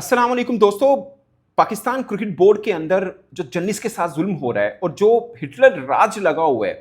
अस्सलाम वालेकुम दोस्तों। पाकिस्तान क्रिकेट बोर्ड के अंदर जो जर्नलिस्ट के साथ जुल्म हो रहा है और जो हिटलर राज लगा हुआ है,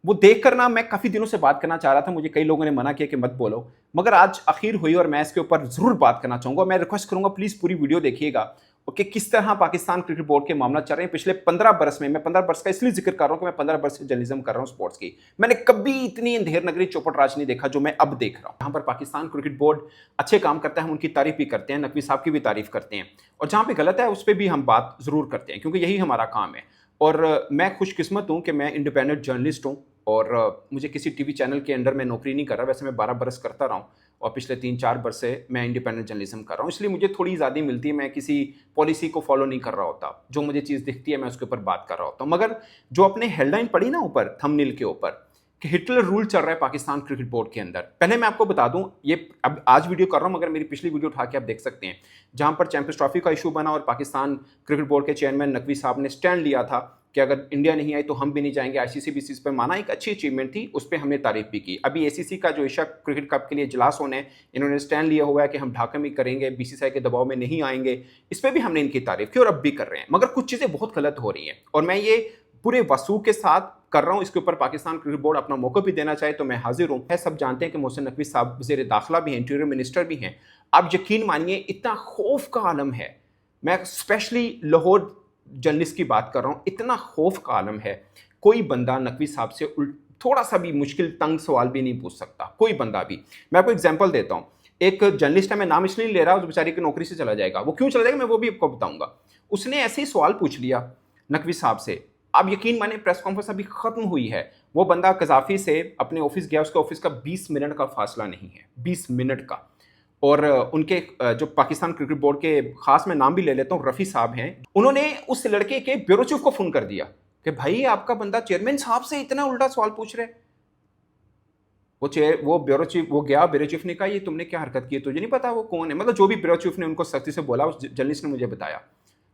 वो देखकर ना मैं काफ़ी दिनों से बात करना चाह रहा था। मुझे कई लोगों ने मना किया कि मत बोलो, मगर आज आखिर हुई और मैं इसके ऊपर ज़रूर बात करना चाहूँगा। मैं रिक्वेस्ट करूँगा प्लीज़ पूरी वीडियो देखिएगा कि किस तरह पाकिस्तान क्रिकेट बोर्ड के मामला चल रहे हैं पिछले 15 बरस में। मैं 15 बरस का इसलिए जिक्र कर रहा हूँ कि मैं 15 बरस से जर्नलिज्म कर रहा हूँ स्पोर्ट्स की। मैंने कभी इतनी अंधेर नगरी चौपट राज नहीं देखा जो मैं अब देख रहा हूँ। यहाँ पर पाकिस्तान क्रिकेट बोर्ड अच्छे काम करता है, हम उनकी तारीफ भी करते हैं, नकवी साहब की भी तारीफ करते हैं, और जहाँ पे गलत है उस पर भी हम बात ज़रूर करते हैं क्योंकि यही हमारा काम है। और मैं खुशकिस्मत हूँ कि मैं इंडिपेंडेंट जर्नलिस्ट हूँ और मुझे किसी टीवी चैनल के अंडर मैं नौकरी नहीं कर रहा। वैसे मैं 12 बरस करता रहा हूँ और पिछले 3-4 बरस से मैं इंडिपेंडेंट जर्नलिज्म कर रहा हूँ, इसलिए मुझे थोड़ी ज़्यादा मिलती है। मैं किसी पॉलिसी को फॉलो नहीं कर रहा होता, जो मुझे चीज़ दिखती है मैं उसके ऊपर बात कर रहा होता हूँ। मगर जो अपने हेडलाइन पढ़ी ना ऊपर थंबनेल के ऊपर कि हिटलर रूल चल रहा है पाकिस्तान क्रिकेट बोर्ड के अंदर, पहले मैं आपको बता दूं, ये अब आज वीडियो कर रहा हूं मगर मेरी पिछली वीडियो उठा के आप देख सकते हैं जहां पर चैंपियंस ट्रॉफी का इशू बना और पाकिस्तान क्रिकेट बोर्ड के चेयरमैन नकवी साहब ने स्टैंड लिया था कि अगर इंडिया नहीं आई तो हम भी नहीं जाएंगे। आईसीसी बीसीस पर माना एक अच्छी अचीवमेंट थी, उस पर हमने तारीफ भी की। अभी एसीसी का जो एशिया क्रिकेट कप के लिए इजलास होने है, इन्होंने स्टैंड लिया हुआ है कि हम ढाका में करेंगे, बीसीसीआई के दबाव में नहीं आएंगे। इस पर भी हमने इनकी तारीफ की और अब भी कर रहे हैं, मगर कुछ चीज़ें बहुत गलत हो रही हैं और मैं ये पूरे वसूख के साथ कर रहा हूं। इसके ऊपर पाकिस्तान क्रिकेट बोर्ड अपना मौका भी देना चाहे तो मैं हाजिर हूं। है सब जानते हैं कि मोहसिन नकवी साहब वज़ीर दाखिला भी हैं, इंटीरियर मिनिस्टर भी हैं। आप यकीन मानिए इतना खौफ का आलम है, मैं स्पेशली लाहौर जर्नलिस्ट की बात कर रहा हूं, इतना खौफ का आलम है। कोई बंदा नकवी साहब से थोड़ा सा भी मुश्किल तंग सवाल भी नहीं पूछ सकता, कोई बंदा भी। मैं आपको एग्जाम्पल देता हूँ। एक जर्नलिस्ट है, मैं नाम इसलिए नहीं ले रहा, उस बेचारी की नौकरी से चला जाएगा। वो क्यों चला जाएगा मैं वो भी आपको बताऊंगा। उसने ऐसे ही सवाल पूछ लिया नकवी साहब से। आप यकीन माने प्रेस कॉन्फ्रेंस अभी खत्म हुई है, वो बंदा कजाफी से अपने ऑफिस गया, उसके ऑफिस का 20 मिनट का फासला नहीं है, 20 मिनट का। और उनके जो पाकिस्तान क्रिकेट बोर्ड के खास मैं नाम भी ले लेता हूँ, रफ़ी साहब हैं, उन्होंने उस लड़के के ब्यूरो चीफ को फ़ोन कर दिया कि भाई आपका बंदा चेयरमैन साहब से इतना उल्टा सवाल पूछ रहे। वो ब्यूरो चीफ वो गया, ब्यूरो चीफ ने कहा ये तुमने क्या हरकत की है, तुझे नहीं पता वो कौन है। मतलब जो भी ब्यूरो चीफ ने उनको सख्ती से बोला, उस जर्नलिस्ट ने मुझे बताया,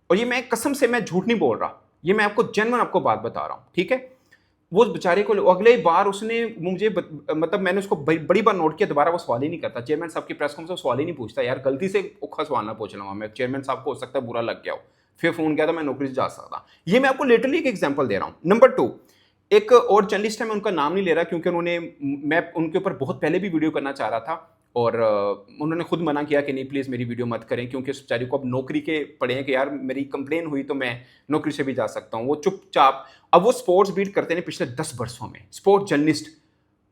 और ये मैं कसम से मैं झूठ नहीं बोल रहा, ये मैं आपको जेन्युइन आपको बात बता रहा हूँ, ठीक है। वो बेचारे को अगले बार उसने मुझे मतलब मैंने उसको बड़ी बार नोट किया, दोबारा वो सवाल ही नहीं करता। चेयरमैन साहब की प्रेस कॉन्फ्रेंस सवाल ही नहीं पूछता। यार गलती से औखा सवाल ना पूछ रहा हूँ मैं, चेयरमैन साहब को हो सकता है बुरा लग गया हो, फिर फोन किया था मैं नौकरी से जा सकता। ये मैं आपको लिटरली एक एग्जाम्पल दे रहा हूँ। नंबर 2, एक और जर्नलिस्ट है, मैं उनका नाम नहीं ले रहा क्योंकि मैं उनके ऊपर बहुत पहले भी वीडियो करना चाह रहा था और उन्होंने खुद मना किया कि नहीं प्लीज़ मेरी वीडियो मत करें, क्योंकि उस बेचारी को अब नौकरी के पड़े हैं कि यार मेरी कंप्लेन हुई तो मैं नौकरी से भी जा सकता हूँ। वो चुपचाप, अब वो स्पोर्ट्स बीट करते हैं पिछले 10 वर्षों में, स्पोर्ट्स जर्नलिस्ट।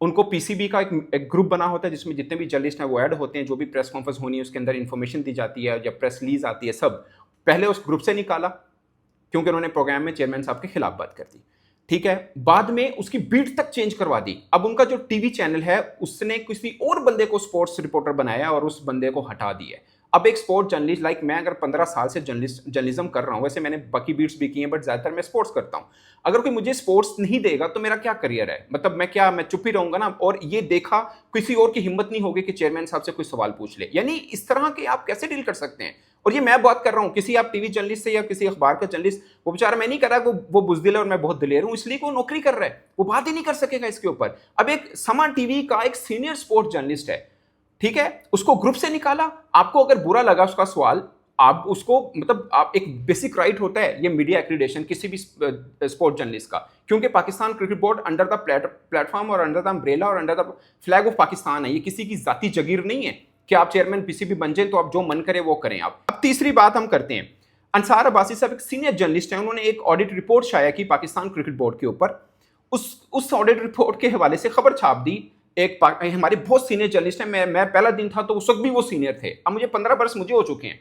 उनको पीसीबी का एक ग्रुप बना होता है जिसमें जितने भी जर्नलिस्ट हैं वो ऐड होते हैं, जो भी प्रेस कॉन्फ्रेंस होनी है उसके अंदर इन्फॉर्मेशन दी जाती है, जब प्रेस रिलीज आती है, सब पहले उस ग्रुप से निकाला क्योंकि उन्होंने प्रोग्राम में चेयरमैन साहब के खिलाफ बात कर दी, ठीक है। बाद में उसकी बीट तक चेंज करवा दी। अब उनका जो टीवी चैनल है उसने किसी और बंदे को स्पोर्ट्स रिपोर्टर बनाया और उस बंदे को हटा दिया। अब एक स्पोर्ट्स जर्नलिस्ट, लाइक मैं अगर 15 साल से जर्नलिज्म कर रहा हूँ, वैसे मैंने बाकी बीट्स भी की हैं बट ज़्यादातर मैं स्पोर्ट्स करता हूँ। अगर कोई मुझे स्पोर्ट्स नहीं देगा तो मेरा क्या करियर है, मतलब मैं चुप ही रहूंगा ना। और ये देखा किसी और की हिम्मत नहीं होगी कि चेयरमैन साहब से कोई सवाल पूछ ले, यानी इस तरह के आप कैसे डील कर सकते हैं। और ये मैं बात कर रहा हूँ किसी आप टीवी जर्नलिस्ट से या किसी अखबार का जर्नलिस्ट, वो बेचारा मैं नहीं कर रहा, वो बुजदिल है और मैं बहुत दिलेर हूँ इसलिए वो नौकरी कर रहा है, वो बात ही नहीं कर सकेगा इसके ऊपर। अब एक समा टीवी का एक सीनियर स्पोर्ट्स जर्नलिस्ट है, ठीक है, उसको ग्रुप से निकाला। आपको अगर बुरा लगा उसका सवाल, आप उसको, मतलब आप एक बेसिक राइट होता है ये मीडिया एक्रीडेशन किसी भी स्पोर्ट्स जर्नलिस्ट का, क्योंकि Pakistan cricket board under the platform और अंडर द अम्ब्रेला और under the flag of Pakistan है। ये किसी की जाती जगीर नहीं है कि आप चेयरमैन पीसीबी बन जाए तो आप जो मन करे वो करें आप। अब तीसरी बात हम करते हैं। अंसार अब्बासी साहब एक सीनियर जर्नलिस्ट हैं, उन्होंने एक ऑडिट रिपोर्ट शाया की पाकिस्तान क्रिकेट बोर्ड के ऊपर। उस ऑडिट रिपोर्ट के हवाले से खबर छाप दी। हमारे बहुत सीनियर जर्नलिस्ट हैं, मैं पहला दिन था तो उस वक्त भी वो सीनियर थे, अब मुझे 15 वर्ष मुझे हो चुके हैं।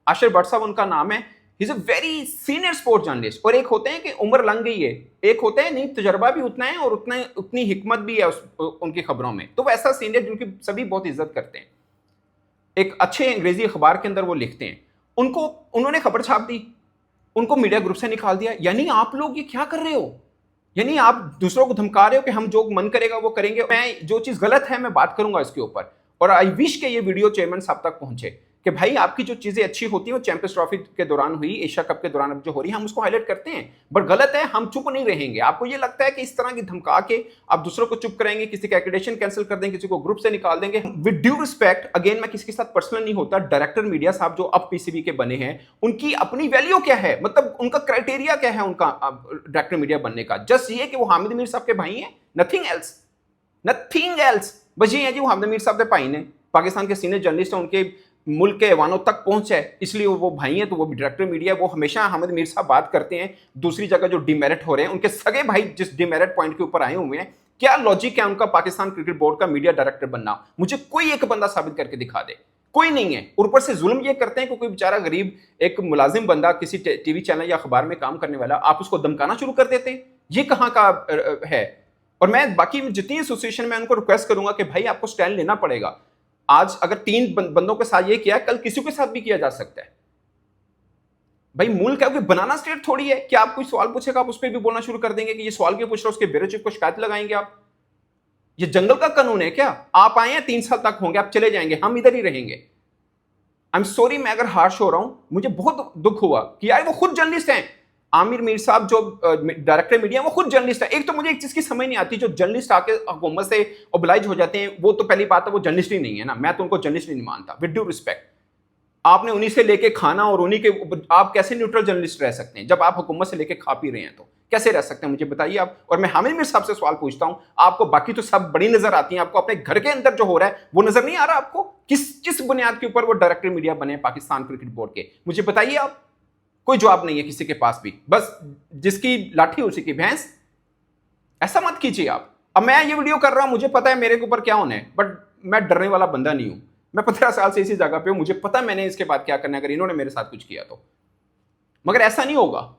आशिर भट्ट साहब उनका नाम है, he is a very senior sports journalist. और एक होते हैं कि उम्र लंघ गई है, एक होते हैं नहीं तजर्बा भी उतना है और उतनी हिकमत भी है उनकी खबरों में। तो वैसा सीनियर जिनकी सभी बहुत इज्जत करते हैं, एक अच्छे अंग्रेजी अखबार के अंदर वो लिखते हैं, उन्होंने खबर छाप दी, उनको मीडिया ग्रुप से निकाल दिया। यानी आप लोग ये क्या कर रहे हो, यानी आप दूसरों को धमका रहे हो कि हम जो मन करेगा वो करेंगे। मैं जो चीज गलत है मैं बात करूंगा इसके ऊपर, और आई विश के ये वीडियो चेयरमैन साहब तक पहुंचे कि भाई आपकी जो चीजें अच्छी होती हैं वो चैंपियंस ट्रॉफी के दौरान हुई, एशिया कप के दौरान अब जो हो रही है हम उसको हाईलाइट करते हैं, बट गलत है, हम चुप नहीं रहेंगे। आपको ये लगता है कि इस तरह की धमका के आप दूसरों को चुप कराएंगे, किसी का एक्रेडिटेशन कैंसिल कर देंगे, किसी को ग्रुप से निकाल देंगे। विद ड्यू रिस्पेक्ट, अगेन मैं किसी के साथ पर्सनल नहीं होता, डायरेक्टर मीडिया साहब जो अब पीसीबी के बने हैं उनकी अपनी वैल्यू क्या है, मतलब उनका क्राइटेरिया क्या है उनका डायरेक्टर मीडिया बनने का? जस्ट ये कि वो हामिद मीर साहब के भाई हैं, नथिंग एल्स, नथिंग एल्स। बस ये है जी वो हामिद मीर साहब के भाई ने, पाकिस्तान के सीनियर जर्नलिस्ट हैं, उनके मुल्क के ऐवानों तक पहुंचे इसलिए वो भाई हैं, तो वो भी डायरेक्टर मीडिया, वो हमेशा हामिद मीर साहब बात करते हैं। दूसरी जगह जो डिमेरिट हो रहे हैं उनके सगे भाई जिस डिमेरिट पॉइंट के ऊपर आए हुए हैं, क्या लॉजिक है उनका पाकिस्तान क्रिकेट बोर्ड का मीडिया डायरेक्टर बनना? मुझे कोई एक बंदा साबित करके दिखा दे, कोई नहीं है। ऊपर से जुल्म ये करते हैं कि कोई बेचारा गरीब एक मुलाजिम बंदा किसी टीवी चैनल या अखबार में काम करने वाला, आप उसको धमकाना शुरू कर देते हैं। ये कहां का है? और मैं बाकी जितनी एसोसिएशन में उनको रिक्वेस्ट करूंगा कि भाई आपको स्टैंड लेना पड़ेगा। आज अगर 3 बंदों के साथ ये किया, कल किसी के साथ भी किया जा सकता है। भाई मुल्क है, कोई बनाना स्टेट थोड़ी है कि आप कोई सवाल पूछेगा आप उस पर भी बोलना शुरू कर देंगे कि ये सवाल क्यों पूछ रहे हो, उसके ब्यूरो चीफ को शिकायत लगाएंगे आप। ये जंगल का कानून है क्या? आप आए हैं 3 साल तक होंगे, आप चले जाएंगे, हम इधर ही रहेंगे। आई एम सॉरी, मैं अगर हार्श हो रहा हूं, मुझे बहुत दुख हुआ कि यार वो खुद जर्नलिस्ट हैं। आमिर मीर साहब जो डायरेक्टर मीडिया, वो खुद जर्नलिस्ट है। एक तो मुझे एक चीज की समझ नहीं आती, जो जर्नलिस्ट आके हुकूमत से ओबलाइज हो जाते हैं, वो तो पहली बात है वो जर्नलिस्ट ही नहीं है ना, मैं तो उनको जर्नलिस्ट नहीं मानता। विद ड्यू रिस्पेक्ट, आपने उन्हीं से लेके खाना और उन्हीं के, आप कैसे न्यूट्रल जर्नलिस्ट रह सकते हैं? जब आप हुकूमत से लेके खा पी रहे हैं तो कैसे रह सकते हैं, मुझे बताइए आप। और मैं हामिद मीर साहब से सवाल पूछता हूं, आपको बाकी तो सब बड़ी नजर आती हैं, आपको अपने घर के अंदर जो हो रहा है वो नजर नहीं आ रहा आपको? किस बुनियाद के ऊपर वो डायरेक्टर मीडिया बने पाकिस्तान क्रिकेट बोर्ड के, मुझे बताइए आप। कोई जवाब नहीं है किसी के पास भी, बस जिसकी लाठी उसी की भैंस। ऐसा मत कीजिए आप। अब मैं ये वीडियो कर रहा हूं, मुझे पता है मेरे के ऊपर क्या होना है, बट मैं डरने वाला बंदा नहीं हूं। मैं 15 साल से इसी जगह पे हूं, मुझे पता मैंने इसके बाद क्या करना है अगर इन्होंने मेरे साथ कुछ किया तो। मगर ऐसा नहीं होगा।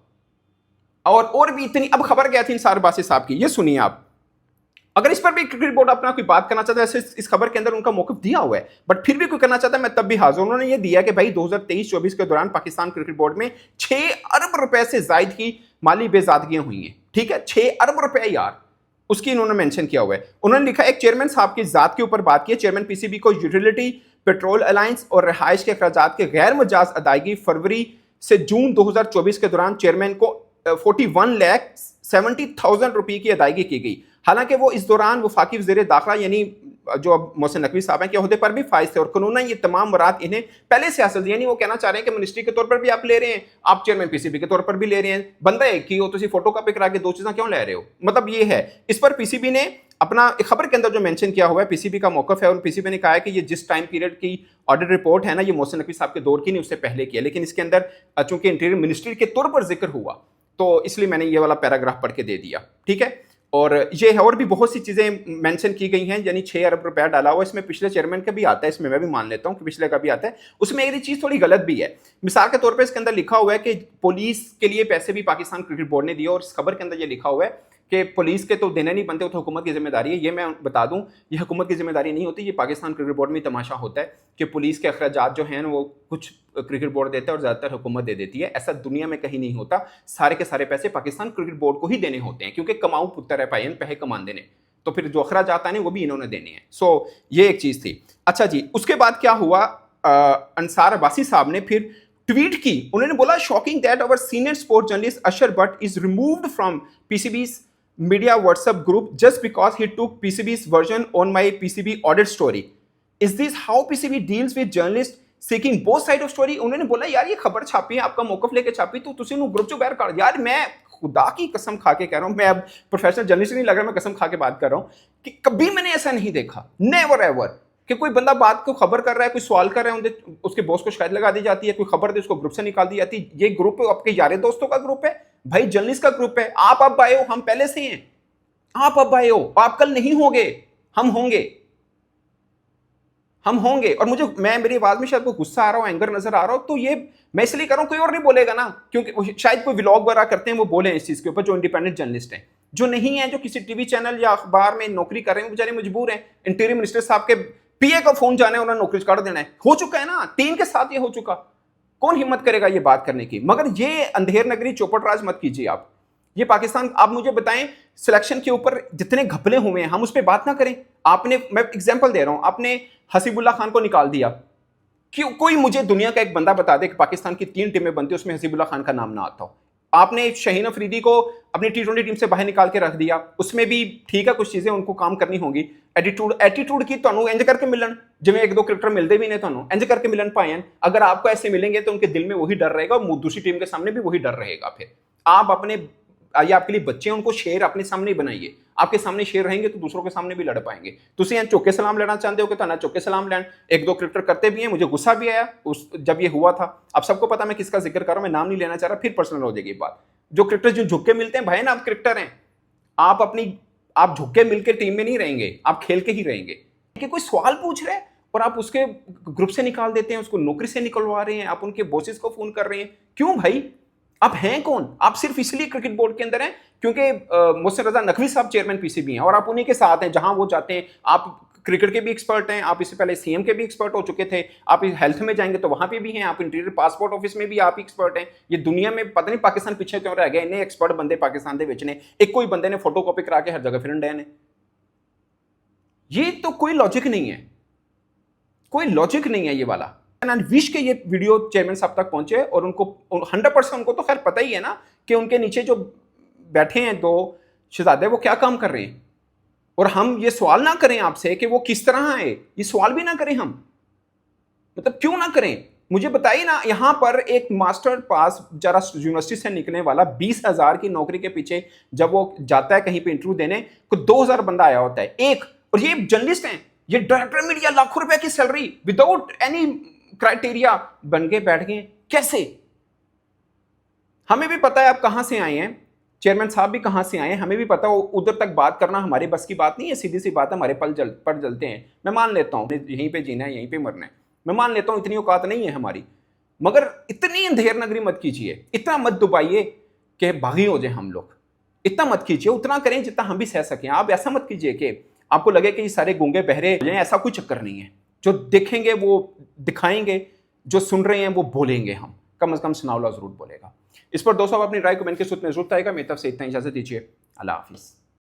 और भी इतनी, अब खबर क्या थी इंसार बासी साहब की, ये सुनिए आप। अगर इस पर भी क्रिकेट बोर्ड अपना कोई बात करना चाहता है, ऐसे इस खबर के अंदर उनका मौक़िफ़ दिया हुआ है, बट फिर भी कोई करना चाहता है, मैं तब भी हाजिर। उन्होंने ये दिया कि भाई 2023-24 के दौरान पाकिस्तान क्रिकेट बोर्ड में 6 अरब रुपए से जायद की माली बेजादगियां हुई हैं। ठीक है, 6 अरब रुपए यार, उसकी इन्होंने मेंशन किया हुआ है। उन्होंने लिखा एक चेयरमैन साहब की जात के ऊपर बात की। चेयरमैन पीसीबी को यूटिलिटी, पेट्रोल अलायंस और रिहाइश के अखराजात के गैर मजाज अदायगी फरवरी से जून 2024 के दौरान चेयरमैन को 41,70,000 रुपये की अदायगी की गई। हालांकि वो इस दौरान वफाकी वज़ीर दाखिला यानी जो अब मोहसिन नकवी साहब हैं के अहदे पर भी फाइज थे और कानूनन ये तमाम मुराद इन्हें पहले से हासिल, यानी वो कहना चाह रहे हैं कि मिनिस्ट्री के तौर पर भी आप ले रहे हैं, आप चेयरमैन पीसीबी के तौर पर भी ले रहे हैं, बंदा एक ही हो, तो फोटो कॉपी करा के 2 चीज़ें क्यों ले रहे हो? मतलब ये है। इस पर पीसीबी ने अपना खबर के अंदर जो मेंशन किया हुआ है, पीसीबी का मौक़िफ़ है, और पीसीबी ने कहा है कि ये जिस टाइम पीरियड की ऑडिट रिपोर्ट है ना, ये मोहसिन नकवी साहब के दौर की नहीं, उससे पहले किया, लेकिन इसके अंदर चूंकि इंटीरियर मिनिस्ट्री के तौर पर जिक्र हुआ तो इसलिए मैंने ये वाला पैराग्राफ पढ़ के दे दिया। ठीक है, और ये है, और भी बहुत सी चीज़ें मेंशन की गई हैं, यानी 6 अरब रुपया डाला हुआ, इसमें पिछले चेयरमैन का भी आता है, इसमें मैं भी मान लेता हूँ कि पिछले का भी आता है। उसमें एक चीज़ थोड़ी गलत भी है। मिसाल के तौर पे इसके अंदर लिखा हुआ है कि पुलिस के लिए पैसे भी पाकिस्तान क्रिकेट बोर्ड ने दिए, और इस खबर के अंदर ये लिखा हुआ है कि पुलिस के तो देने नहीं बनते, वो तो हुकूमत की जिम्मेदारी है। ये मैं बता दूं, ये हुकूमत की जिम्मेदारी नहीं होती, ये पाकिस्तान क्रिकेट बोर्ड में तमाशा होता है कि पुलिस के अखराजात जो हैं वो कुछ क्रिकेट बोर्ड देता है और ज़्यादातर हुकूमत दे देती है। ऐसा दुनिया में कहीं नहीं होता। सारे के सारे पैसे पाकिस्तान क्रिकेट बोर्ड को ही देने होते हैं, क्योंकि कमाऊ पुत्र है भाई, पैसे कमान देने, तो फिर जो अखराजात आने वो भी इन्होंने देने हैं। सो ये एक चीज़ थी। अच्छा जी, उसके बाद क्या हुआ, अंसार अब्बासी साहब ने फिर ट्वीट की। उन्होंने बोला, shocking that our senior sports journalist Asher Bhatt is removed from PCB's media WhatsApp group just because he took PCB's version on my PCB audit story. Is this how PCB deals with journalists seeking both side of story? उन्होंने बोला यार ये खबर छापी है, आपका मौकफ लेके छापी, तो तुसी नु ग्रुप चो बाहर कर। यार मैं खुदा की कसम खा के कह रहा हूँ, मैं अब प्रोफेशनल जर्नलिस्ट नहीं लग रहा, मैं कसम खा के बात कर रहा हूँ कि कभी मैंने ऐसा नहीं देखा, नेवर एवर, कि कोई बंदा बात को खबर कर रहा है, कोई सवाल कर रहा है, उसके बॉस को शिकायत लगा दी जाती है, कोई खबर दे उसको ग्रुप से निकाल दी जाती है। ये ग्रुप आपके यारे दोस्तों का ग्रुप है भाई, जर्नलिस्ट का ग्रुप है। आप अब आए हो, हम पहले से हैं। आप अब आए हो, आप कल नहीं होंगे, हम होंगे, हम होंगे। और मेरी आवाज में शायद कोई गुस्सा आ रहा हो, एंगर नजर आ रहा हो, तो ये मैं इसलिए कर रहा हूं, कोई और नहीं बोलेगा ना, क्योंकि शायद कोई व्लॉग वगैरह करते हैं वो बोले इस चीज के ऊपर, जो इंडिपेंडेंट जर्नलिस्ट हैं। जो नहीं है, जो किसी टीवी चैनल या अखबार में नौकरी कर रहे हैं, बेचारे मजबूर हैं। इंटीरियर मिनिस्टर साहब के पीए का फोन जाना है, उन्होंने नौकरी काट देना है, हो चुका है ना, 3 के साथ ये हो चुका। कौन हिम्मत करेगा ये बात करने की? मगर ये अंधेर नगरी चौपट राज मत कीजिए आप। ये पाकिस्तान, आप मुझे बताएं, सिलेक्शन के ऊपर जितने घपले हुए हैं हम उस पर बात ना करें। आपने, मैं एग्जांपल दे रहा हूं, आपने हसीबुल्लाह खान को निकाल दिया, क्यों कोई मुझे दुनिया का एक बंदा बता दे कि पाकिस्तान की 3 टीमें बनती उसमें हसीबुल्लाह खान का नाम ना आता हो। आपने शाहीन अफरीदी को अपनी T20 टीम से बाहर निकाल के रख दिया, उसमें भी ठीक है कुछ चीजें उनको काम करनी होंगी। एटीट्यूड की ਤੁਹਾਨੂੰ ਇੰਜ ਕਰਕੇ ਮਿਲਣ ਜਿਵੇਂ ਇੱਕ ਦੋ ਕ੍ਰਿਕਟਰ ਮਿਲਦੇ ਵੀ ਨੇ ਤੁਹਾਨੂੰ ਇੰਜ ਕਰਕੇ ਮਿਲਣ पाए। अगर आपको ऐसे मिलेंगे तो उनके दिल में वही डर रहेगा और दूसरी टीम के सामने भी वही डर रहेगा। फिर आप अपने ये आपके लिए बच्चे हैं, उनको शेर अपने सामने ही बनाइए। आपके सामने शेर रहेंगे तो दूसरों के सामने भी लड़ पाएंगे। ਤੁਸੀਂ ਐਂ ਚੌਕੇ सलाम लेना चाहते हो कि तो ना चौके सलाम लें। एक दो क्रिकेटर करते भी हैं, मुझे गुस्सा भी आया जब ये हुआ था। अब सबको पता मैं किसका जिक्र कर रहा हूं, मैं नाम नहीं लेना चाह रहा, फिर पर्सनल हो जाएगी बात। जो क्रिकेटर जो झुक के मिलते हैं, भाई ना आप क्रिकेटर हैं, आप झुक के मिलकर टीम में नहीं रहेंगे, आप खेल के ही रहेंगे। कि कोई सवाल पूछ रहे हैं और आप उसके ग्रुप से निकाल देते हैं, उसको नौकरी से निकलवा रहे हैं, आप उनके बॉसेस को फोन कर रहे हैं। क्यों भाई, आप हैं कौन? आप सिर्फ इसलिए क्रिकेट बोर्ड के अंदर हैं क्योंकि मोहसिन रजा नकवी साहब चेयरमैन पीसीबी हैं और आप उन्हीं के साथ हैं। जहां वो जाते हैं, आप क्रिकेट के भी एक्सपर्ट हैं, आप इससे पहले सीएम के भी एक्सपर्ट हो चुके थे, आप हेल्थ में जाएंगे तो वहां पे भी हैं, आप इंटीरियर पासपोर्ट ऑफिस में भी आप एक्सपर्ट हैं। ये दुनिया में पता नहीं पाकिस्तान पीछे क्यों रह गया, इन्हें एक्सपर्ट बंदे पाकिस्तान के विच ने, एक कोई बंदे ने फोटोकॉपी करा के हर जगह फिरन डे ने। ये तो कोई लॉजिक नहीं है, कोई लॉजिक नहीं है ये वाला। विश के ये वीडियो चेयरमैन साहब तक पहुंचे और उनको 100% उनको तो खैर पता ही है ना कि उनके नीचे जो बैठे हैं दो शहजादे वो क्या काम कर रहे हैं। और हम ये सवाल ना करें आपसे कि वो किस तरह आए, ये सवाल भी ना करें हम, मतलब क्यों ना करें? मुझे बताइए ना, यहां पर एक मास्टर पास जरा यूनिवर्सिटी से निकलने वाला 20,000 की नौकरी के पीछे जब वो जाता है कहीं पे इंटरव्यू देने, को 2,000 बंदा आया होता है एक, और ये जर्नलिस्ट हैं, ये डायरेक्टर मीडिया, लाखों रुपए की सैलरी विदाउट एनी क्राइटेरिया बन के बैठ गए। कैसे? हमें भी पता है आप कहां से आए हैं, चेयरमैन साहब भी कहां से आए हैं, हमें भी पता हो। उधर तक बात करना हमारे बस की बात नहीं है, सीधी सी बात है, हमारे पर जलते हैं। मैं मान लेता हूं यहीं पे जीना है, यहीं पे मरना है, मैं मान लेता हूं इतनी औकात नहीं है हमारी, मगर इतनी अंधेर नगरी मत कीजिए, इतना मत दुबाइए कि बागी हो जाए हम लोग। इतना मत कीजिए, उतना करें जितना हम भी सह सकें। आप ऐसा मत कीजिए कि आपको लगे कि ये सारे गूंगे बहरे हो जाएं, ऐसा कोई चक्कर नहीं है। जो देखेंगे वो दिखाएंगे, जो सुन रहे हैं वो बोलेंगे, हम कम से कम सनाउल्लाह जरूर बोलेगा। इस पर दोस्तों अपनी राय कमेंट के सूत्र में जरूर आएगा। मेरी तरफ से इतना, इजाजत दीजिए, अल्लाह हाफिज़।